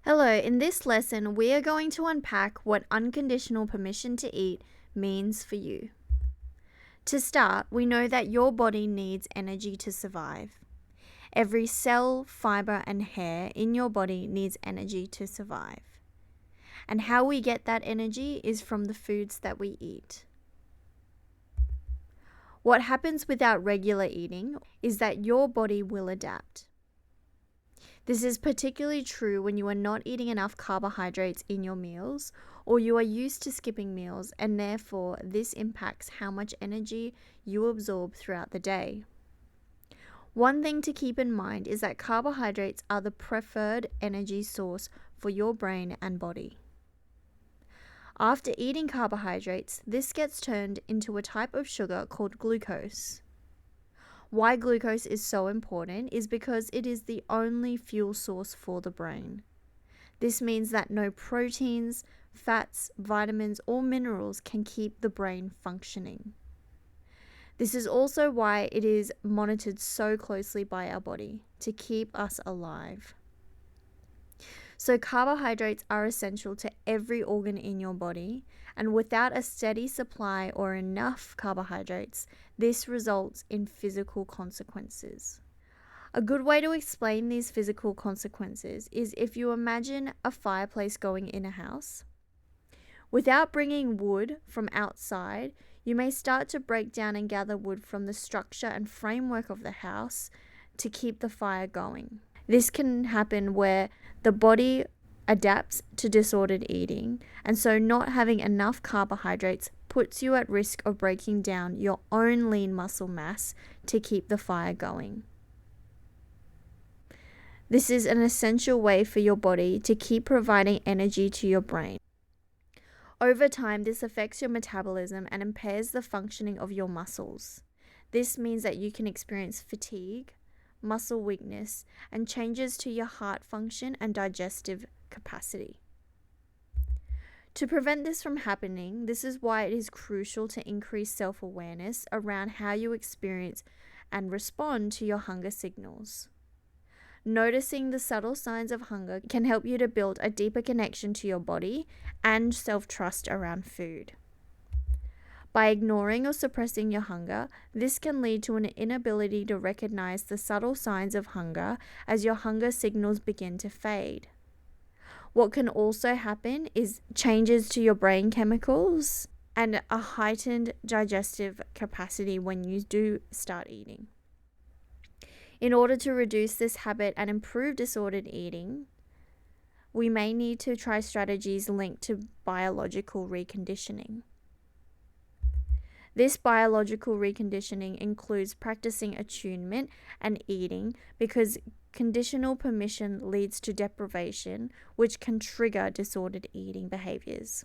Hello, in this lesson, we are going to unpack what unconditional permission to eat means for you. To start, we know that your body needs energy to survive. Every cell, fiber, and hair in your body needs energy to survive. And how we get that energy is from the foods that we eat. What happens without regular eating is that your body will adapt. This is particularly true when you are not eating enough carbohydrates in your meals, or you are used to skipping meals, and therefore this impacts how much energy you absorb throughout the day. One thing to keep in mind is that carbohydrates are the preferred energy source for your brain and body. After eating carbohydrates, this gets turned into a type of sugar called glucose. Why glucose is so important is because it is the only fuel source for the brain. This means that no proteins, fats, vitamins, or minerals can keep the brain functioning. This is also why it is monitored so closely by our body, to keep us alive. So carbohydrates are essential to every organ in your body, and without a steady supply or enough carbohydrates, this results in physical consequences. A good way to explain these physical consequences is if you imagine a fireplace going in a house. Without bringing wood from outside, you may start to break down and gather wood from the structure and framework of the house to keep the fire going. This can happen where the body adapts to disordered eating, and so not having enough carbohydrates puts you at risk of breaking down your own lean muscle mass to keep the fire going. This is an essential way for your body to keep providing energy to your brain. Over time, this affects your metabolism and impairs the functioning of your muscles. This means that you can experience fatigue, muscle weakness, and changes to your heart function and digestive capacity. To prevent this from happening, this is why it is crucial to increase self-awareness around how you experience and respond to your hunger signals. Noticing the subtle signs of hunger can help you to build a deeper connection to your body and self-trust around food. By ignoring or suppressing your hunger, this can lead to an inability to recognize the subtle signs of hunger as your hunger signals begin to fade. What can also happen is changes to your brain chemicals and a heightened digestive capacity when you do start eating. In order to reduce this habit and improve disordered eating, we may need to try strategies linked to biological reconditioning. This biological reconditioning includes practicing attunement and eating because conditional permission leads to deprivation, which can trigger disordered eating behaviors.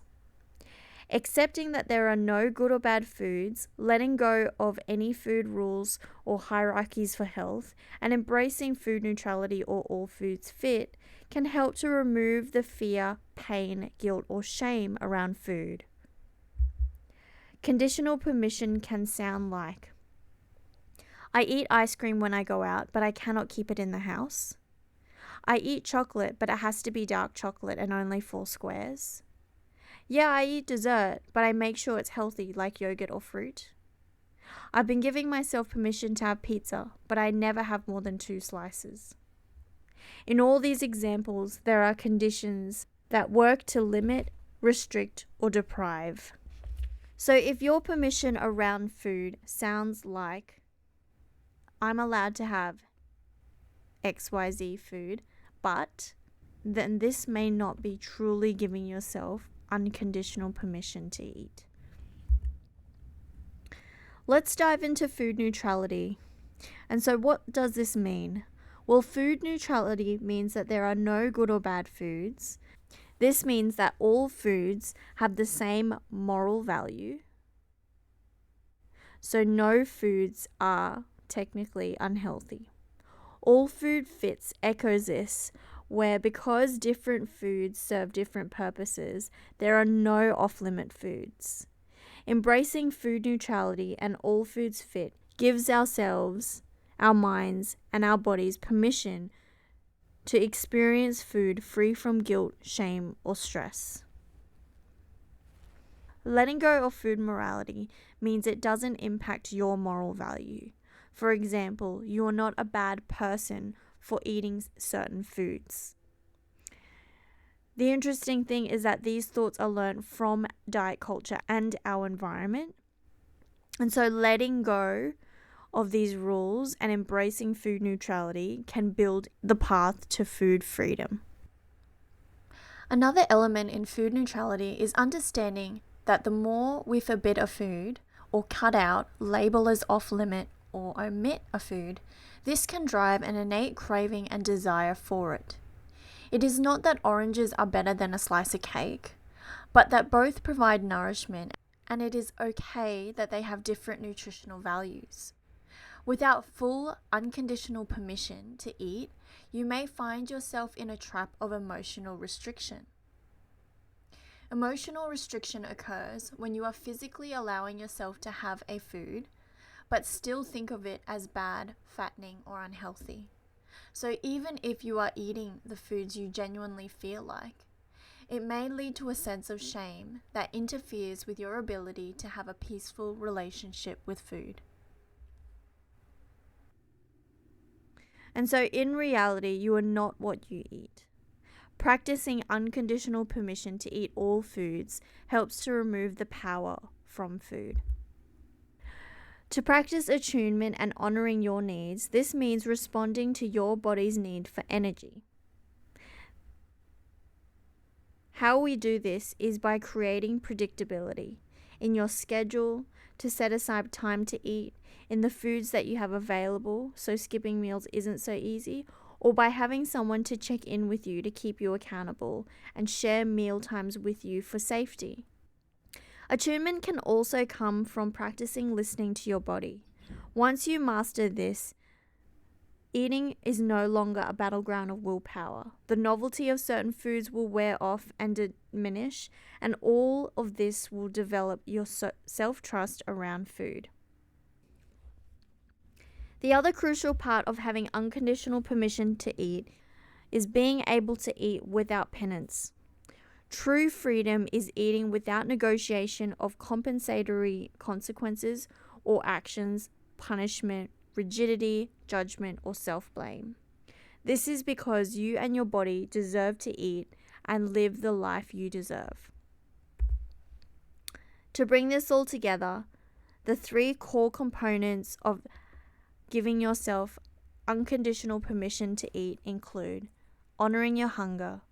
Accepting that there are no good or bad foods, letting go of any food rules or hierarchies for health, and embracing food neutrality or all foods fit can help to remove the fear, pain, guilt, or shame around food. Conditional permission can sound like, I eat ice cream when I go out, but I cannot keep it in the house. I eat chocolate, but it has to be dark chocolate and only 4 squares. Yeah, I eat dessert, but I make sure it's healthy like yogurt or fruit. I've been giving myself permission to have pizza, but I never have more than 2 slices. In all these examples, there are conditions that work to limit, restrict, or deprive. So if your permission around food sounds like, I'm allowed to have XYZ food, but then this may not be truly giving yourself unconditional permission to eat. Let's dive into food neutrality. And so what does this mean? Well, food neutrality means that there are no good or bad foods. This means that all foods have the same moral value. So no foods are technically unhealthy. All food fits echoes this, where because different foods serve different purposes, there are no off-limit foods. Embracing food neutrality and all foods fit gives ourselves, our minds, and our bodies permission to experience food free from guilt, shame, or stress. Letting go of food morality means it doesn't impact your moral value. For example, you are not a bad person for eating certain foods. The interesting thing is that these thoughts are learned from diet culture and our environment. And so letting go of these rules and embracing food neutrality can build the path to food freedom. Another element in food neutrality is understanding that the more we forbid a food or cut out, label as off limit, or omit a food, this can drive an innate craving and desire for it. It is not that oranges are better than a slice of cake, but that both provide nourishment, and it is okay that they have different nutritional values. Without full, unconditional permission to eat, you may find yourself in a trap of emotional restriction. Emotional restriction occurs when you are physically allowing yourself to have a food, but still think of it as bad, fattening, or unhealthy. So even if you are eating the foods you genuinely feel like, it may lead to a sense of shame that interferes with your ability to have a peaceful relationship with food. And so in reality, you are not what you eat. Practicing unconditional permission to eat all foods helps to remove the power from food. To practice attunement and honoring your needs, this means responding to your body's need for energy. How we do this is by creating predictability in your schedule, to set aside time to eat, in the foods that you have available, so skipping meals isn't so easy, or by having someone to check in with you to keep you accountable and share meal times with you for safety. Attunement can also come from practicing listening to your body. Once you master this, eating is no longer a battleground of willpower. The novelty of certain foods will wear off and diminish, and all of this will develop your self-trust around food. The other crucial part of having unconditional permission to eat is being able to eat without penance. True freedom is eating without negotiation of compensatory consequences or actions, punishment, rigidity, judgment, or self-blame. This is because you and your body deserve to eat and live the life you deserve. To bring this all together, the three core components of giving yourself unconditional permission to eat include honoring your hunger,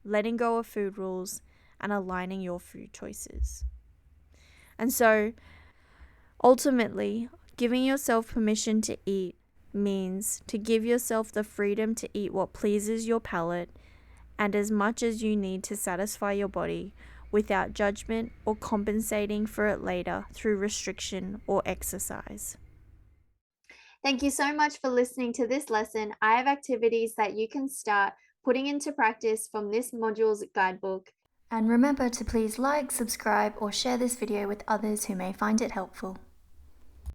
letting go of food rules, and aligning your food choices. And so, ultimately, giving yourself permission to eat means to give yourself the freedom to eat what pleases your palate and as much as you need to satisfy your body without judgment or compensating for it later through restriction or exercise. Thank you so much for listening to this lesson. I have activities that you can start putting into practice from this module's guidebook. And remember to please like, subscribe, or share this video with others who may find it helpful.